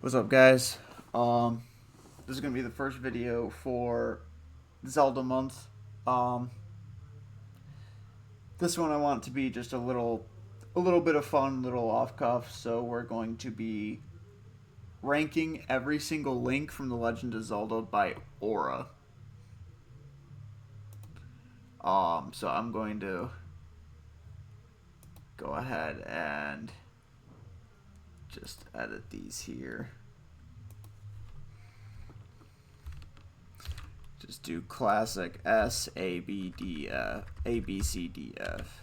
What's up, guys? This is gonna be the first video for Zelda month. Um, this one I want to be just a little bit of fun, little off cuff. So we're going to be ranking every single link from The Legend of Zelda by aura. So I'm going to go ahead and just edit these here. Just do classic S A B D F A B C D F.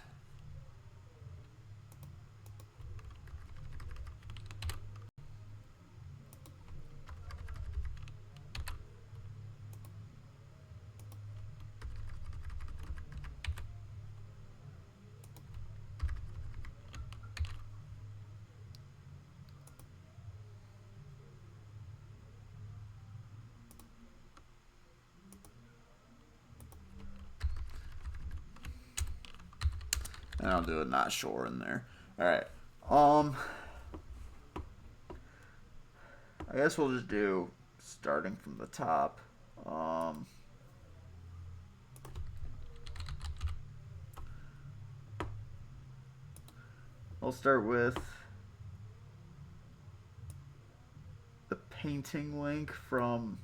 And I'll do a not sure in there. Alright. I guess we'll just do starting from the top. I'll start with the painting link from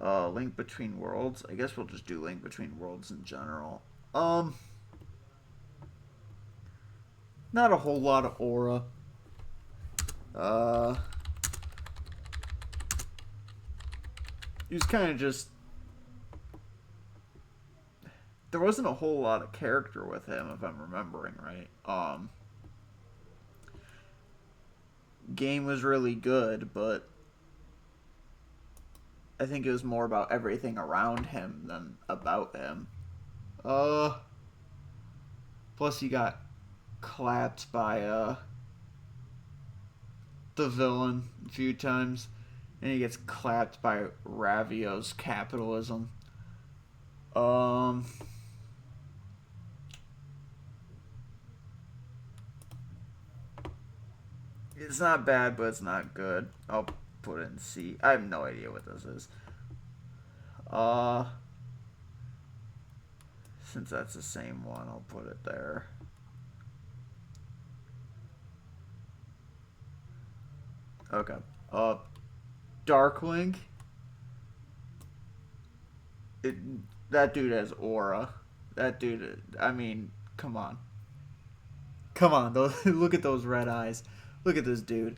Link Between Worlds. I guess we'll just do Link Between Worlds in general. Not a whole lot of aura. He was kind of just. There wasn't a whole lot of character with him, if I'm remembering right. Game was really good, but I think it was more about everything around him than about him. Plus he got clapped by the villain a few times, and he gets clapped by Ravio's capitalism. It's not bad, but it's not good. I'll put it in C. I have no idea what this is. Since that's the same one, I'll put it there. Okay. Darklink. That dude has aura. That dude. I mean, come on. Come on. Look at those red eyes. Look at this dude.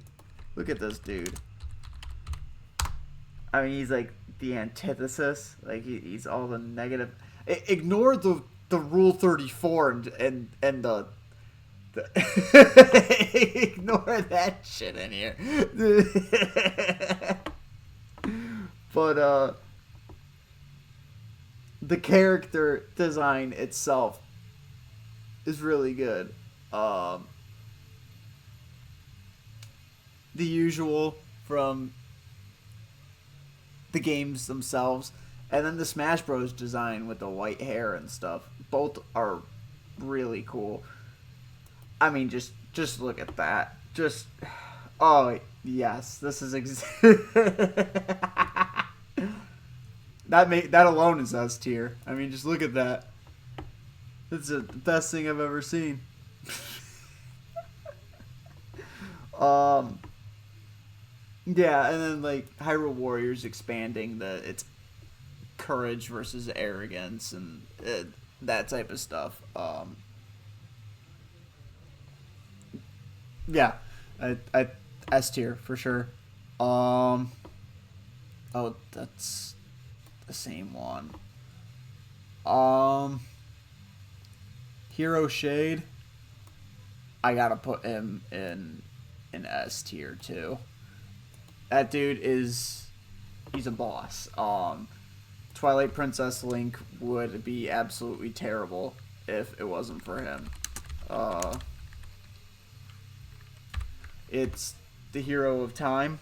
Look at this dude. I mean, he's like the antithesis. Like he's all the negative. Ignore the Rule 34 and the ignore that shit in here. But the character design itself is really good. The usual from the games themselves, and then the Smash Bros. Design with the white hair and stuff. Both are really cool. I mean, just look at that. Just oh yes, this is that alone is S tier. I mean, just look at that. It's the best thing I've ever seen. Yeah, and then like Hyrule Warriors expanding it's courage versus arrogance and that type of stuff. Yeah, I S tier for sure. Oh, that's the same one. Hero Shade. I gotta put him in S tier too. That dude he's a boss. Twilight Princess Link would be absolutely terrible if it wasn't for him. It's the hero of time,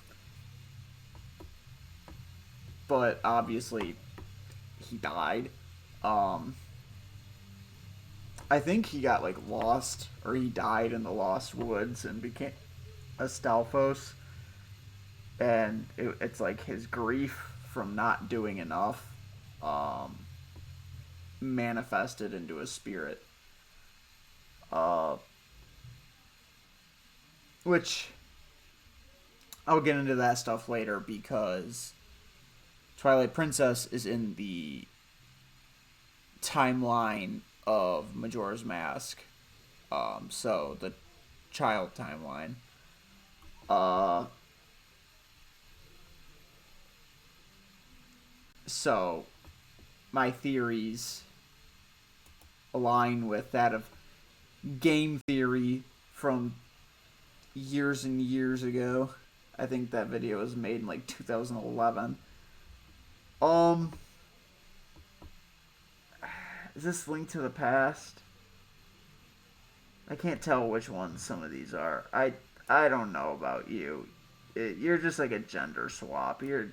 but obviously he died. I think he got like lost, or he died in the Lost Woods and became a Stalfos. and it's like his grief from not doing enough um, manifested into a spirit, uh, which I'll get into that stuff later because Twilight Princess is in the timeline of Majora's Mask, so the child timeline. Uh, so my theories align with that of game theory from years and years ago. I think that video was made in like 2011. Um, is this Link to the Past? I can't tell which ones some of these are. I don't know about you. You're just like a gender swap. You're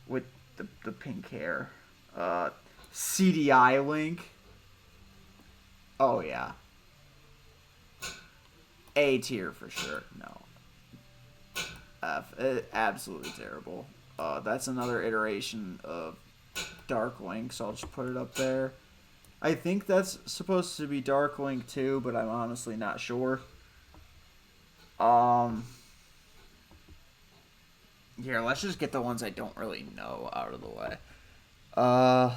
with the pink hair. Uh, CDI Link. Oh yeah, A tier for sure. No, F. Absolutely terrible. That's another iteration of Dark Link, so I'll just put it up there. I think that's supposed to be Dark Link too, but I'm honestly not sure. Um, Here, let's just get the ones I don't really know out of the way. Uh,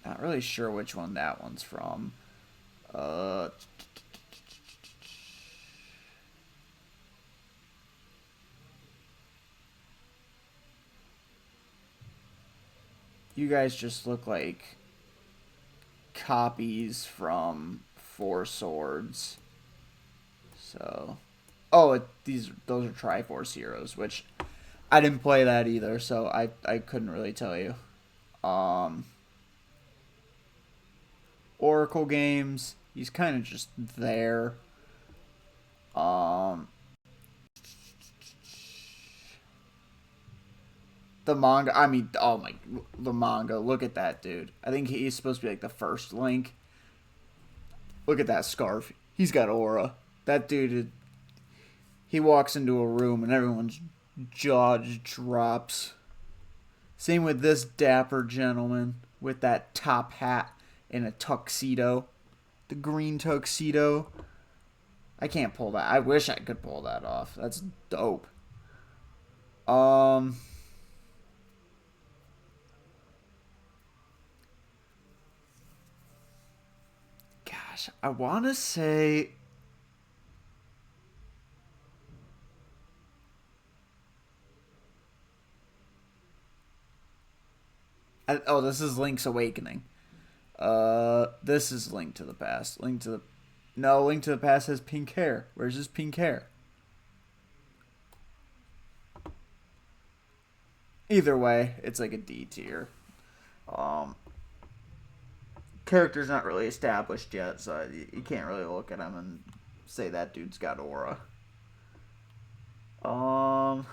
Not really sure which one that one's from. Uh, you guys just look like copies from Four Swords. So, oh, those are Triforce Heroes, which I didn't play that either, so I couldn't really tell you. Um, Oracle games, he's kind of just there. Um, the manga, I mean, oh my, the manga. Look at that dude. I think he's supposed to be like the first Link. Look at that scarf. He's got aura. That dude, he walks into a room and everyone's jaw just drops. Same with this dapper gentleman with that top hat and a tuxedo. The green tuxedo. I can't pull that. I wish I could pull that off. That's dope. Um Gosh, I want to say oh, this is Link's Awakening. This is Link to the Past. Link to the Past has pink hair. Where's his pink hair? Either way, it's like a D tier. Um, Character's not really established yet, so you can't really look at him and say that dude's got aura. Um,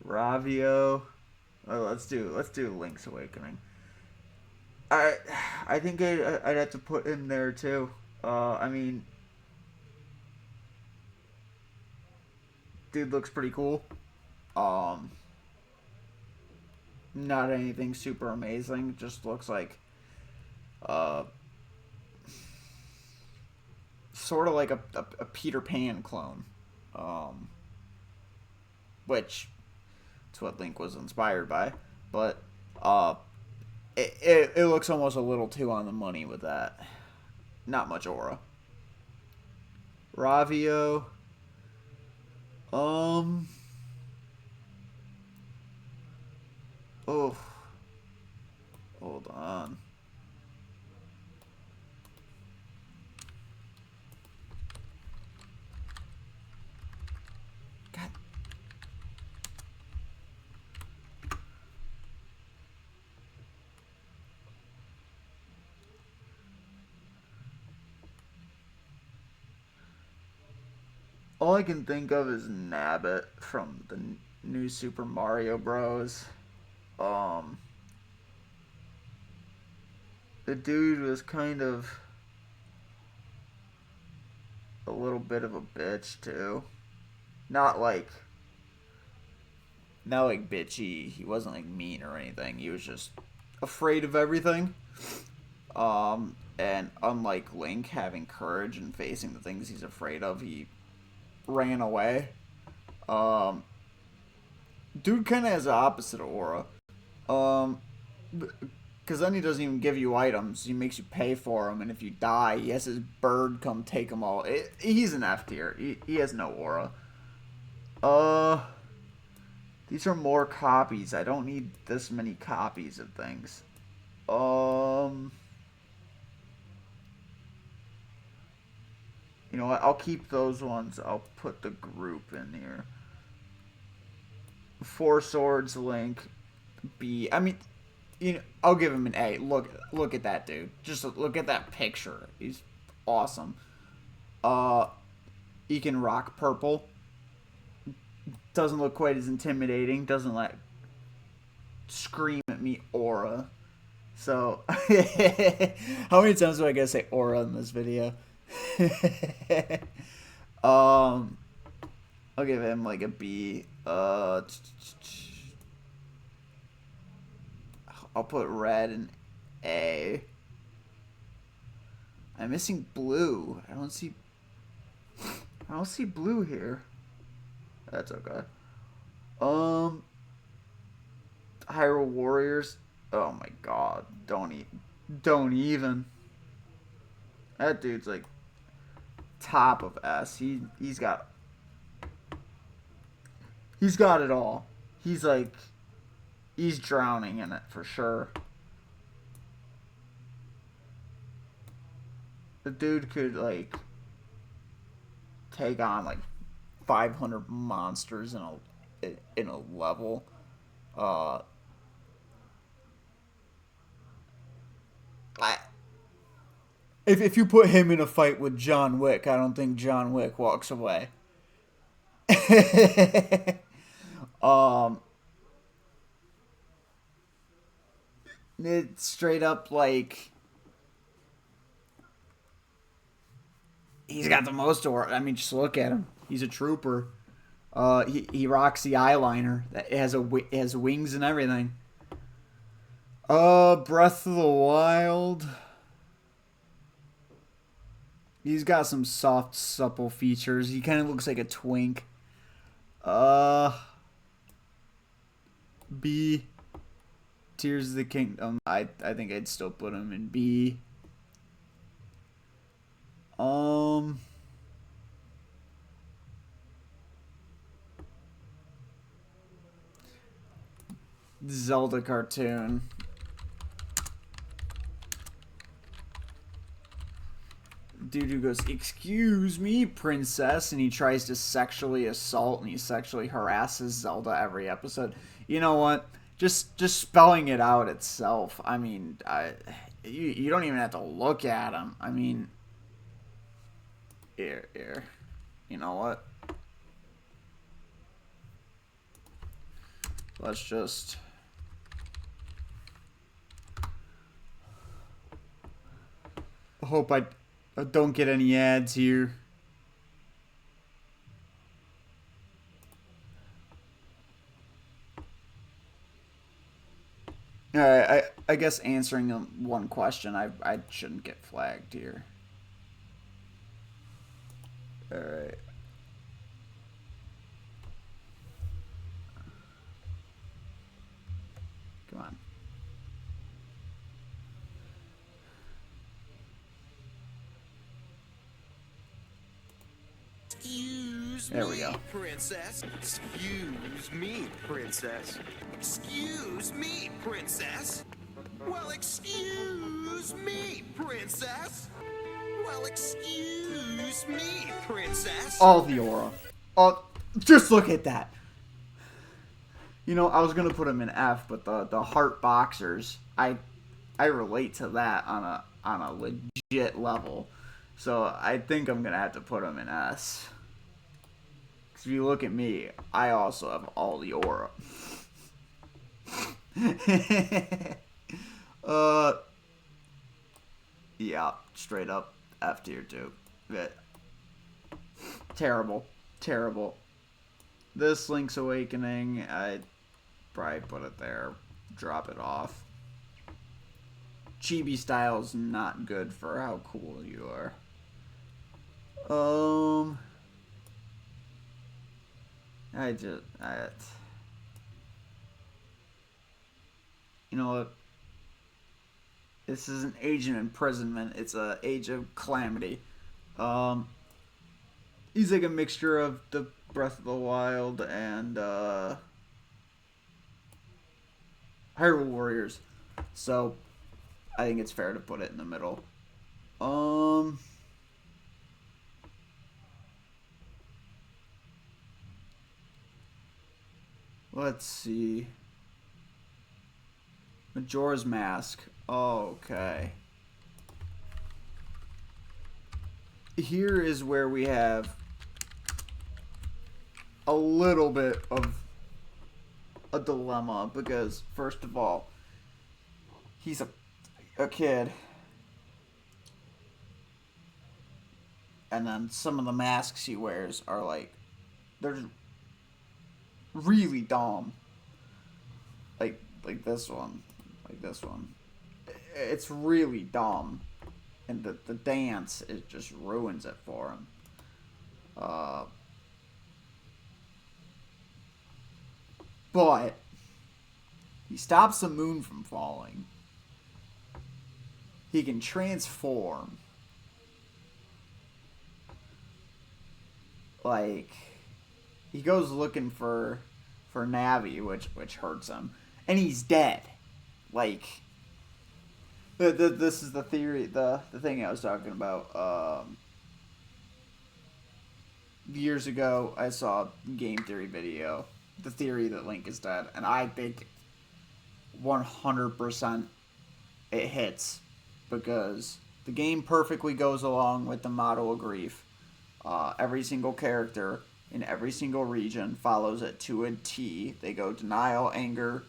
Ravio. Oh, let's do Link's Awakening. I I think I'd have to put him there too. I mean, dude looks pretty cool. Um, Not anything super amazing. Just looks like uh, sort of like a Peter Pan clone. Um, which it's what Link was inspired by, but uh, it looks almost a little too on the money with that. Not much aura. Ravio. Um. Oh, hold on. God. All I can think of is Nabbit from the new Super Mario Bros. Um, the dude was kind of a little bit of a bitch too. Not like bitchy. He wasn't like mean or anything. He was just afraid of everything. And unlike Link having courage and facing the things he's afraid of, he ran away. Dude kind of has the opposite aura. Because then he doesn't even give you items. He makes you pay for them, and if you die, he has his bird come take them all. He's an F tier. He has no aura. These are more copies. I don't need this many copies of things. You know what? I'll keep those ones. I'll put the group in here. 4 Swords, Link, B. I mean, you know, I'll give him an A. Look at that dude. Just look at that picture. He's awesome. He can rock purple. Doesn't look quite as intimidating. Doesn't like scream at me aura. So, how many times do I gotta say aura in this video? I'll give him like a B. I'll put red in A. I'm missing blue. I don't see blue here. That's okay. Hyrule Warriors. Oh my god. Don't even. That dude's like top of S. He's got it all. He's drowning in it for sure. The dude could like take on like 500 monsters in a level. If you put him in a fight with John Wick, I don't think John Wick walks away. It's straight up like he's got the most aura. I mean, just look at him. He's a trooper. He rocks the eyeliner. It has wings and everything. Breath of the Wild. He's got some soft, supple features. He kind of looks like a twink. B. Tears of the Kingdom. I think I'd still put him in B. Zelda cartoon. Dude who goes, "Excuse me, princess," and he tries to sexually assault and he sexually harasses Zelda every episode. You know what? Just spelling it out itself. I mean, you don't even have to look at him. I mean, here. You know what? Let's just. Hope I don't get any ads here. Alright, I guess answering one question, I shouldn't get flagged here. Alright. Come on. There we go. Princess. Excuse me, princess. Excuse me, princess. Well, excuse me, princess. Well, excuse me, princess. All the aura. Just look at that. You know, I was gonna put him in F, but the heart boxers, I relate to that on a legit level. So I think I'm gonna have to put him in S. If you look at me, I also have all the aura. Yeah, straight up F tier 2. Terrible. Terrible. This Link's Awakening, I'd probably put it there. Drop it off. Chibi style's not good for how cool you are. You know what? This is an age of imprisonment. It's a age of calamity. He's like a mixture of the Breath of the Wild and Hyrule Warriors. So I think it's fair to put it in the middle. Let's see. Majora's Mask. Okay. Here is where we have a little bit of a dilemma because, first of all, he's a kid. And then some of the masks he wears are like, they're really dumb. Like this one. Like this one. It's really dumb. And the dance, it just ruins it for him. But he stops the moon from falling. He can transform. Like, he goes looking for Navi, which hurts him, and he's dead. Like, this is the theory, the thing I was talking about. Years ago, I saw a game theory video, the theory that Link is dead, and I think 100% it hits because the game perfectly goes along with the model of grief. Every single character in every single region follows it to a T. They go denial, anger,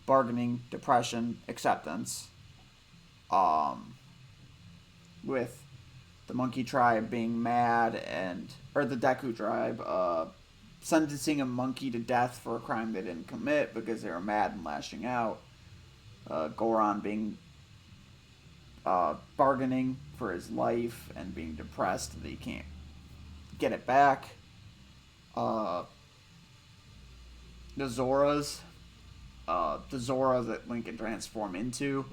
bargaining, depression, acceptance. With the Monkey Tribe being mad or the Deku Tribe, sentencing a monkey to death for a crime they didn't commit because they were mad and lashing out. Goron being bargaining for his life and being depressed that he can't get it back. The Zoras, the Zora that Link can transform into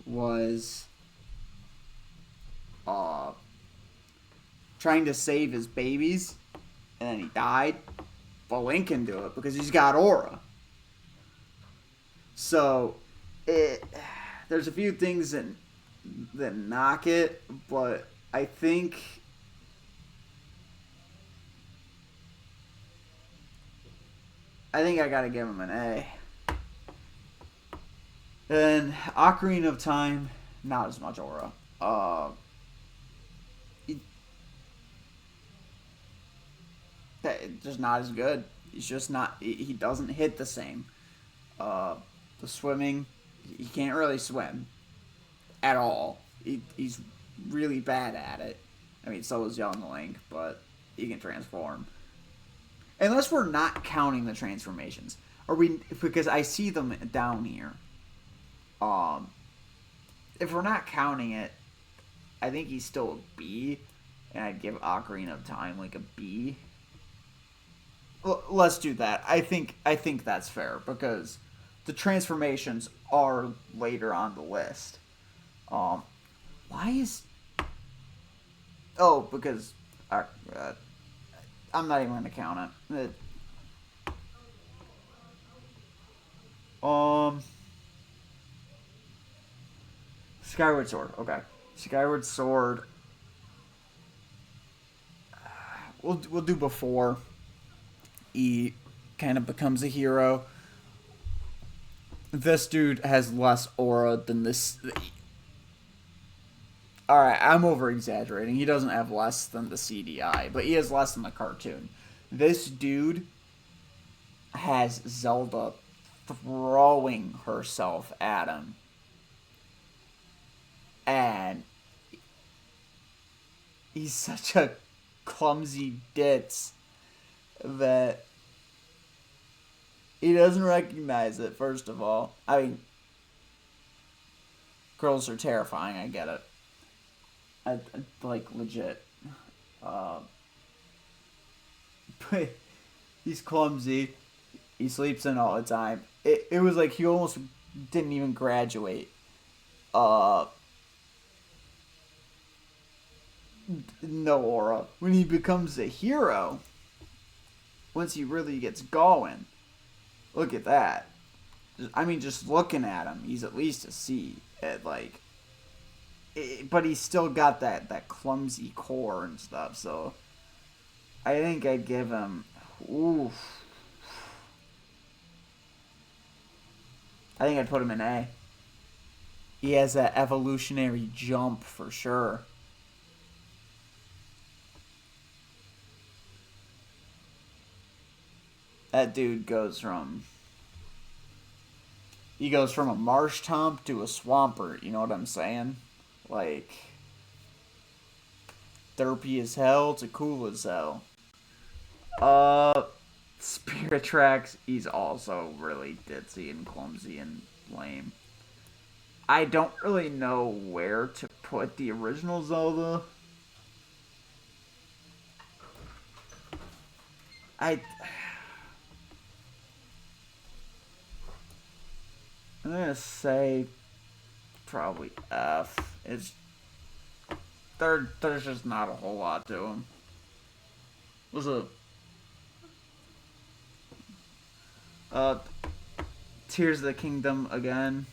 was trying to save his babies, and then he died. But Link can do it because he's got aura. So there's a few things that knock it, but I think I gotta give him an A. And Ocarina of Time, not as much aura. Just not as good. He's just not. He doesn't hit the same. The swimming, he can't really swim at all. He's really bad at it. I mean, so is Young Link, but he can transform. Unless we're not counting the transformations. Are we? Because I see them down here. If we're not counting it, I think he's still a B, and I'd give Ocarina of Time like a B. Let's do that. I think that's fair because the transformations are later on the list. Why is? Oh, because I'm not even going to count it. Skyward Sword. Okay, Skyward Sword. We'll do before he kind of becomes a hero. This dude has less aura than this. Alright, I'm over exaggerating. He doesn't have less than the CDI, but he has less than the cartoon. This dude has Zelda throwing herself at him. And he's such a clumsy ditz that he doesn't recognize it, first of all. I mean, girls are terrifying, I get it. I like, legit. But he's clumsy. He sleeps in all the time. It was like he almost didn't even graduate. No aura. When he becomes a hero, once he really gets going, look at that. I mean, just looking at him, he's at least a C. Like, but he's still got that clumsy core and stuff. So I think I'd give him. Oof. I think I'd put him in A. He has that evolutionary jump for sure. That dude goes from... He goes from a Marshtomp to a Swampert, you know what I'm saying? Like, derpy as hell to cool as hell. Spirit Tracks, he's also really ditzy and clumsy and lame. I don't really know where to put the original Zelda. I'm gonna say probably F. There's just not a whole lot to him. What's up? Tears of the Kingdom again.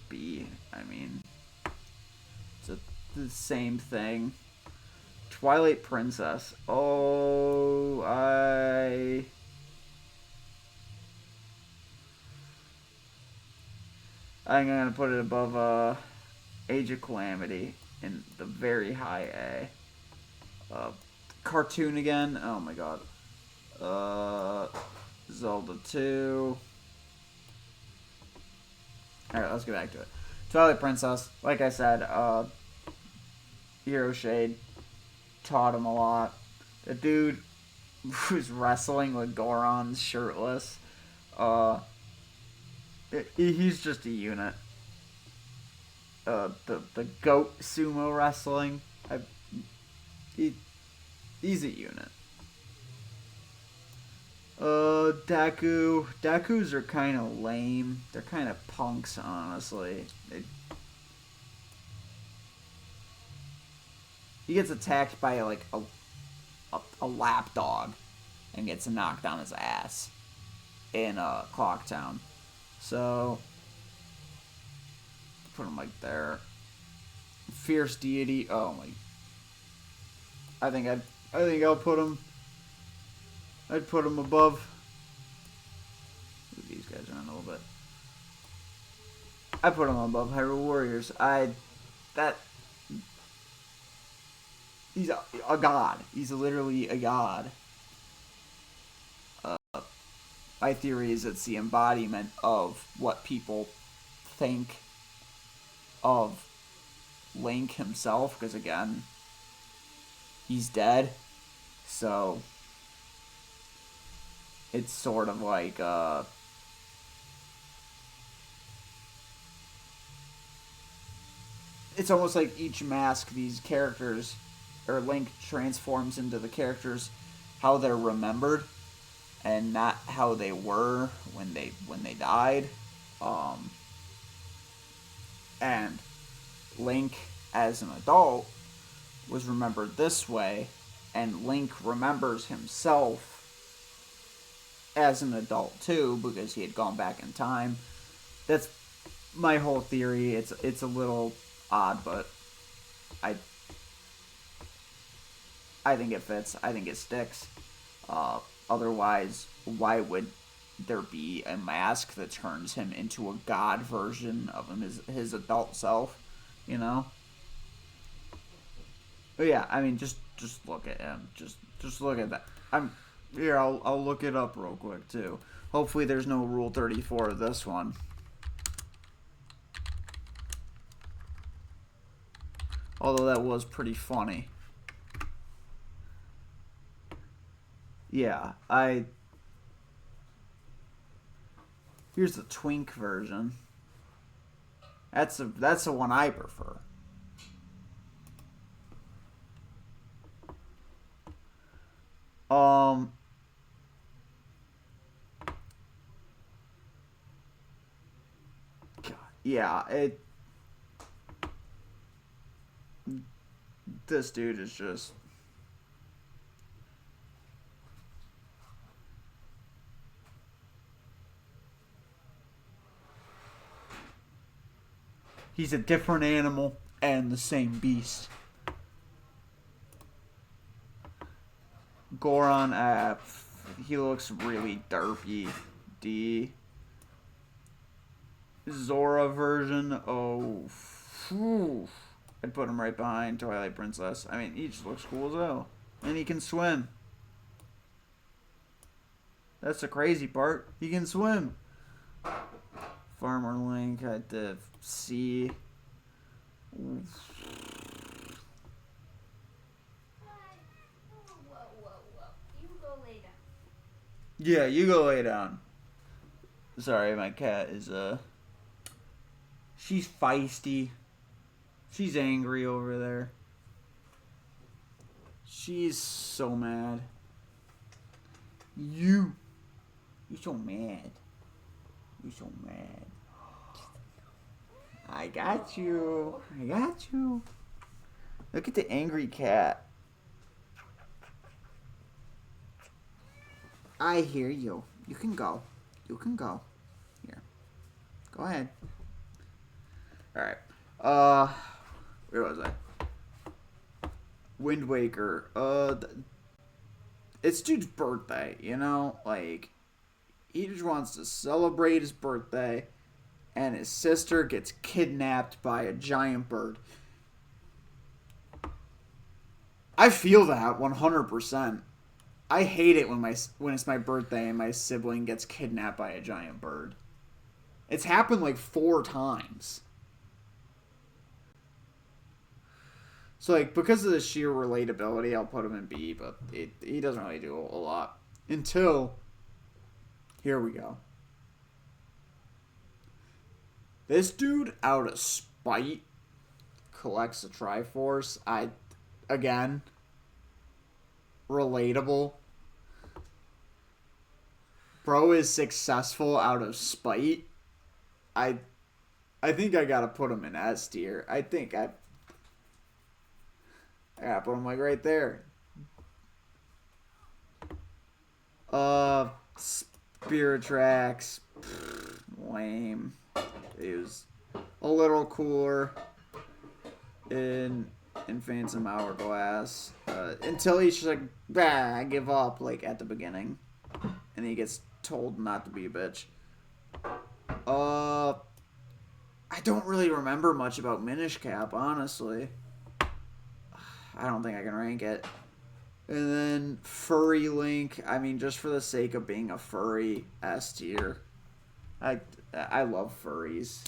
B. I mean, it's the same thing. Twilight Princess. Oh, I'm gonna put it above Age of Calamity in the very high A. Cartoon again. Oh my god. Zelda 2. Alright, let's get back to it. Twilight Princess. Like I said, Hero Shade taught him a lot. The dude who's wrestling with Goron shirtless. He's just a unit. The goat sumo wrestling. He's a unit. Dakus are kind of lame. They're kind of punks, honestly. He gets attacked by like a lapdog and gets knocked on his ass in Clocktown. So put him like there. Fierce Deity. Oh my. I think I'll put him. I'd put him above. Move these guys around a little bit. I put him above Hyrule Warriors. He's a god. He's literally a god. My theory is it's the embodiment of what people think of Link himself, because again, he's dead. So it's sort of like it's almost like each mask these characters or Link transforms into the characters how they're remembered and not how they were when they died. And Link as an adult was remembered this way, and Link remembers himself as an adult too because he had gone back in time. That's my whole theory. It's a little odd, but I think it fits. I think it sticks. Otherwise, why would there be a mask that turns him into a god version of him, his adult self? You know. But yeah, I mean, just look at him. Just look at that. I'll look it up real quick too. Hopefully there's no Rule 34 of this one. Although that was pretty funny. Yeah, here's the twink version. That's the one I prefer. God, yeah, this dude is just... He's a different animal and the same beast. Goron F. He looks really derpy. D. Zora version. Oh. Whew. I'd put him right behind Twilight Princess. I mean, he just looks cool as hell. And he can swim. That's the crazy part. He can swim. Farmer Link at the sea. Yeah, you go lay down. Sorry, my cat is, she's feisty. She's angry over there. She's so mad. You're so mad. You're so mad. I got you. I got you. Look at the angry cat. I hear you. You can go. You can go. Here. Go ahead. Alright. Where was I? Wind Waker. It's dude's birthday, you know? Like, he just wants to celebrate his birthday, and his sister gets kidnapped by a giant bird. I feel that 100%. I hate it when it's my birthday and my sibling gets kidnapped by a giant bird. It's happened like 4 times. So, like, because of the sheer relatability, I'll put him in B, but he doesn't really do a lot. Until, here we go. This dude, out of spite, collects a Triforce. Again, relatable. Bro is successful out of spite. I think I gotta put him in S tier. I gotta put him like right there. Spirit Tracks. Lame. He was a little cooler in Phantom Hourglass. Until he's just like, bah, I give up, like, at the beginning. And he gets told not to be a bitch. I don't really remember much about Minish Cap, honestly. I don't think I can rank it. And then Furry Link, I mean, just for the sake of being a furry, S tier. I love furries.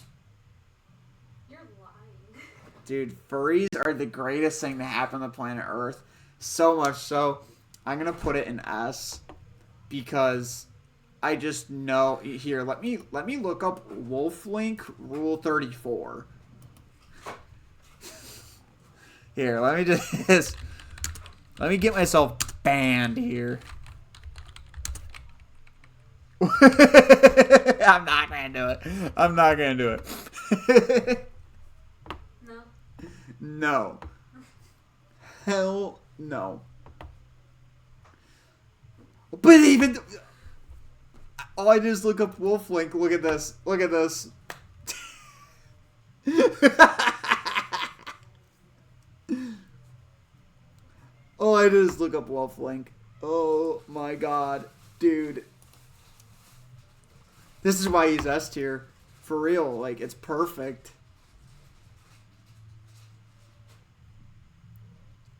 You're lying. Dude, furries are the greatest thing to happen to planet Earth. So much so, I'm going to put it in S because I just know. Here, let me look up Wolf Link Rule 34. Here, let me get myself banned here. I'm not gonna do it. I'm not gonna do it. No. No. Hell no. But even all I did is look up Wolf Link. Look at this. Look at this. All I did is look up Wolf Link. Oh my god, dude. This is why he's S tier. For real, like, it's perfect.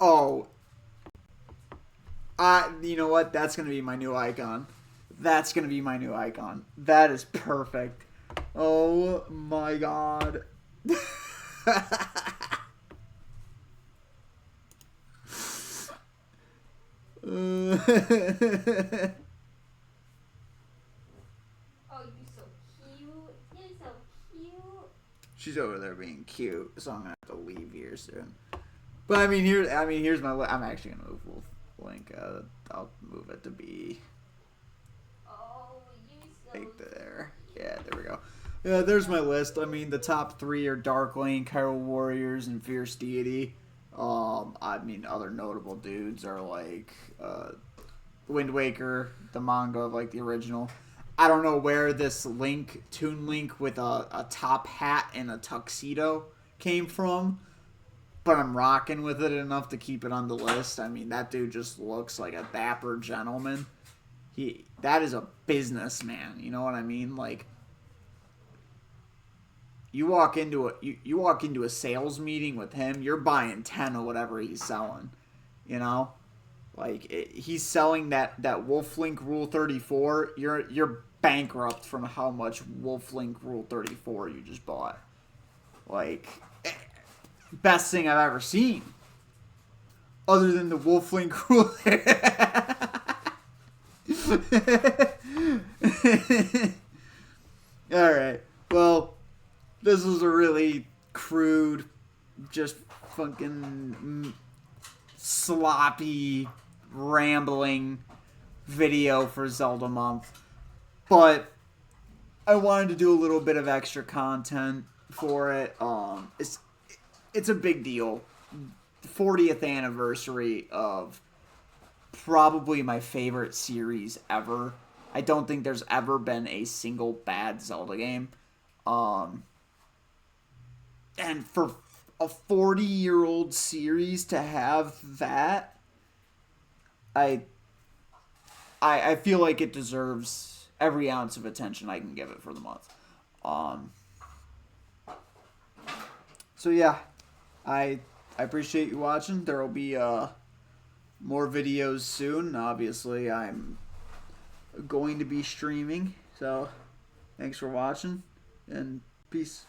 Oh. You know what? That's going to be my new icon. That's gonna be my new icon. That is perfect. Oh my god. Oh, you so cute. You're so cute. She's over there being cute, so I'm gonna have to leave here soon. But here's my. I'm actually gonna move Wolf Link. I'll move it to be Oh, you so right there. Yeah, there we go. Yeah, there's my list. I mean, the top 3 are Dark Link, Hyrule Warriors, and Fierce Deity. Other notable dudes are like Wind Waker, the manga of like the original. I don't know where this Toon Link with a top hat and a tuxedo came from, but I'm rocking with it enough to keep it on the list. I mean, that dude just looks like a dapper gentleman. That is a businessman, you know what I mean? Like, you walk into a sales meeting with him, you're buying 10 of whatever he's selling, you know? Like, he's selling that Wolf-Link Rule 34. You're bankrupt from how much Wolf-Link Rule 34 you just bought. Like, best thing I've ever seen. Other than the Wolf-Link Rule. Alright. Well, this was a really crude, just fucking sloppy, rambling video for Zelda Month. But I wanted to do a little bit of extra content for it. It's a big deal. 40th anniversary of probably my favorite series ever. I don't think there's ever been a single bad Zelda game. And for a 40-year-old series to have that, I feel like it deserves every ounce of attention I can give it for the month. So yeah, I appreciate you watching. There will be more videos soon. Obviously, I'm going to be streaming. So thanks for watching, and peace.